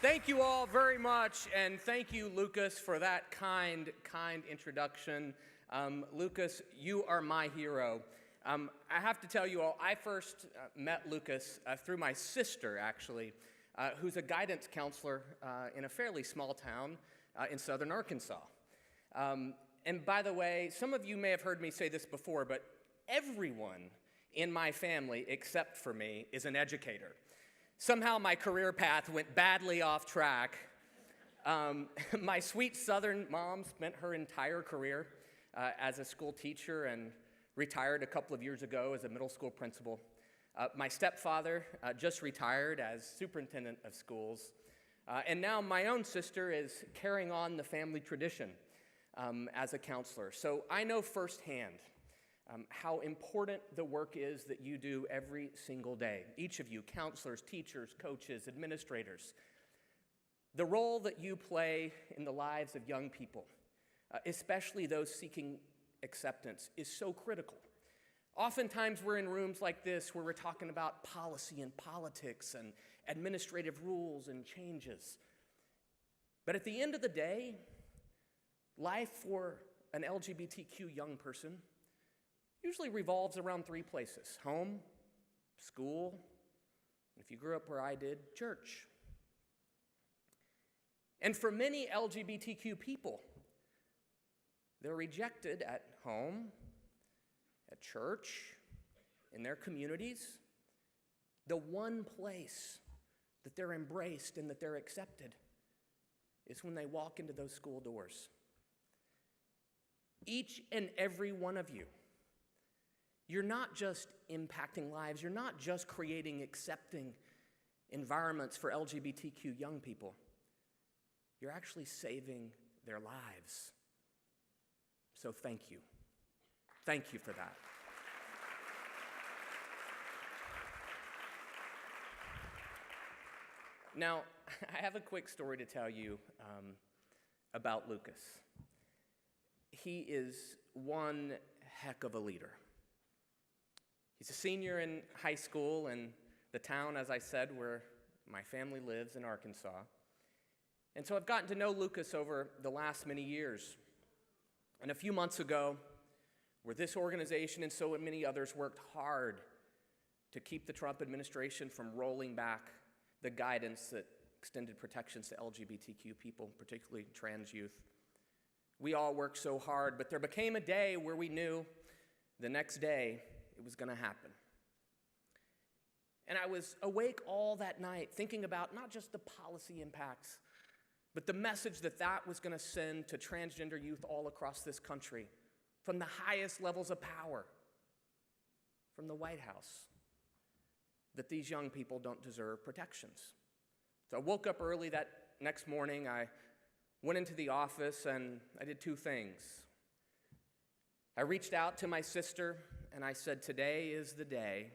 Thank you all very much, and thank you, Lucas, for that kind introduction. Lucas, you are my hero. I have to tell you all, I first met Lucas through my sister, actually, who's a guidance counselor in a fairly small town in southern Arkansas. And by the way, some of you may have heard me say this before, but everyone in my family, except for me, is an educator. Somehow my career path went badly off track. My sweet southern mom spent her entire career as a school teacher and retired a couple of years ago as a middle school principal. My stepfather just retired as superintendent of schools. And now my own sister is carrying on the family tradition as a counselor. So I know firsthand how important the work is that you do every single day. Each of you, counselors, teachers, coaches, administrators. The role that you play in the lives of young people, especially those seeking acceptance, is so critical. Oftentimes we're in rooms like this where we're talking about policy and politics and administrative rules and changes. But at the end of the day, life for an LGBTQ young person usually revolves around three places: home, school, and if you grew up where I did, church. And for many LGBTQ people, they're rejected at home, at church, in their communities. The one place that they're embraced and that they're accepted is when they walk into those school doors. Each and every one of you, you're not just impacting lives, you're not just creating accepting environments for LGBTQ young people. You're actually saving their lives. So thank you. Thank you for that. Now, I have a quick story to tell you about Lucas. He is one heck of a leader. He's a senior in high school in the town, as I said, where my family lives in Arkansas. And so I've gotten to know Lucas over the last many years. And a few months ago, where this organization and so many others worked hard to keep the Trump administration from rolling back the guidance that extended protections to LGBTQ people, particularly trans youth. We all worked so hard, but there became a day where we knew the next day it was going to happen. And I was awake all that night thinking about not just the policy impacts, but the message that that was going to send to transgender youth all across this country, from the highest levels of power, from the White House, that these young people don't deserve protections. So I woke up early that next morning. I went into the office and I did two things. I reached out to my sister and I said, today is the day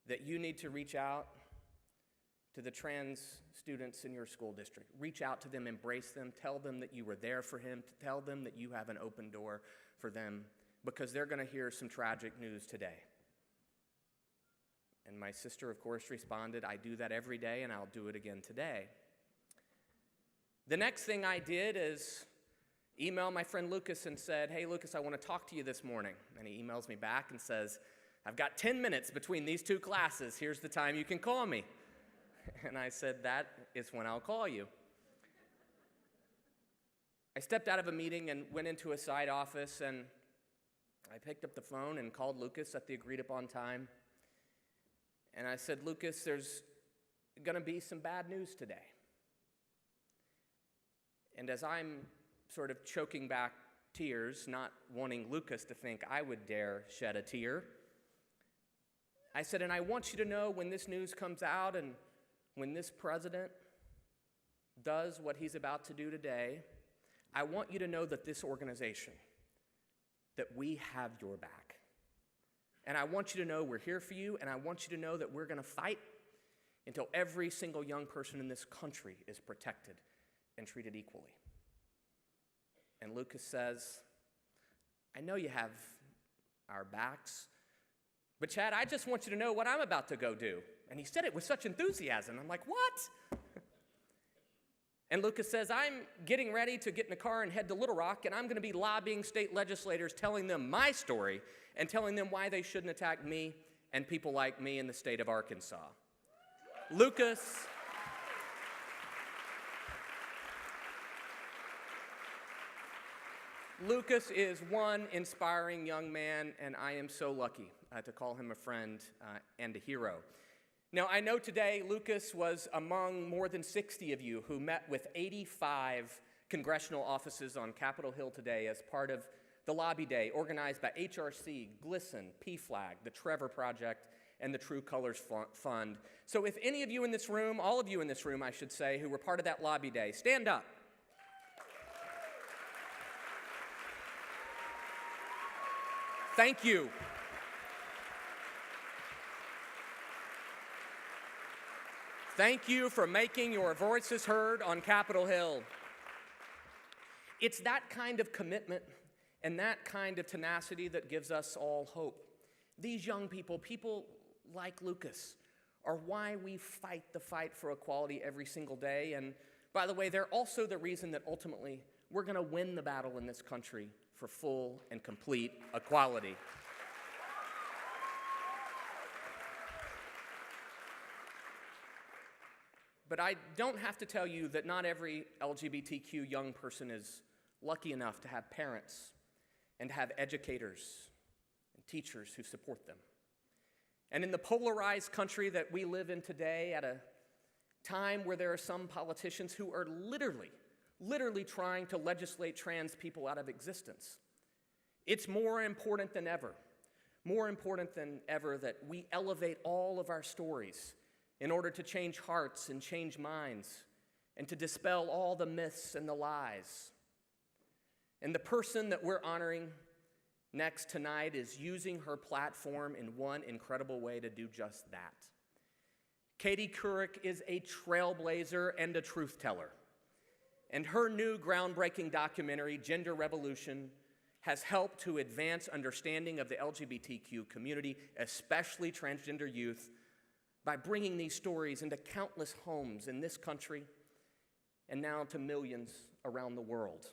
that you need to reach out to the trans students in your school district. Reach out to them, embrace them, tell them that you were there for him, tell them that you have an open door for them, because they're going to hear some tragic news today. And my sister, of course, responded, I do that every day and I'll do it again today. The next thing I did is email my friend Lucas and said, hey, Lucas, I want to talk to you this morning. And he emails me back and says, I've got 10 minutes between these two classes. Here's the time you can call me. And I said, that is when I'll call you. I stepped out of a meeting and went into a side office, and I picked up the phone and called Lucas at the agreed upon time. And I said, Lucas, there's going to be some bad news today. And as I'm sort of choking back tears, not wanting Lucas to think I would dare shed a tear, I said, and I want you to know when this news comes out and when this president does what he's about to do today, I want you to know that this organization, that we have your back. And I want you to know we're here for you, and I want you to know that we're going to fight until every single young person in this country is protected and treated equally. And Lucas says, I know you have our backs, but Chad, I just want you to know what I'm about to go do. And he said it with such enthusiasm. I'm like, what? And Lucas says, I'm getting ready to get in a car and head to Little Rock, and I'm going to be lobbying state legislators, telling them my story and telling them why they shouldn't attack me and people like me in the state of Arkansas. Lucas is one inspiring young man, and I am so lucky to call him a friend and a hero. Now, I know today Lucas was among more than 60 of you who met with 85 congressional offices on Capitol Hill today as part of the Lobby Day organized by HRC, GLSEN, PFLAG, the Trevor Project, and the True Colors Fund. So if any of you in this room, all of you in this room, I should say, who were part of that Lobby Day, stand up. Thank you. Thank you for making your voices heard on Capitol Hill. It's that kind of commitment and that kind of tenacity that gives us all hope. These young people, people like Lucas, are why we fight the fight for equality every single day. And by the way, they're also the reason that ultimately we're going to win the battle in this country for full and complete equality. But I don't have to tell you that not every LGBTQ young person is lucky enough to have parents and have educators and teachers who support them. And in the polarized country that we live in today, at a time where there are some politicians who are literally trying to legislate trans people out of existence, it's more important than ever that we elevate all of our stories in order to change hearts and change minds and to dispel all the myths and the lies. And the person that we're honoring next tonight is using her platform in one incredible way to do just that. Katie Couric is a trailblazer and a truth teller. And her new groundbreaking documentary, Gender Revolution, has helped to advance understanding of the LGBTQ community, especially transgender youth, by bringing these stories into countless homes in this country and now to millions around the world.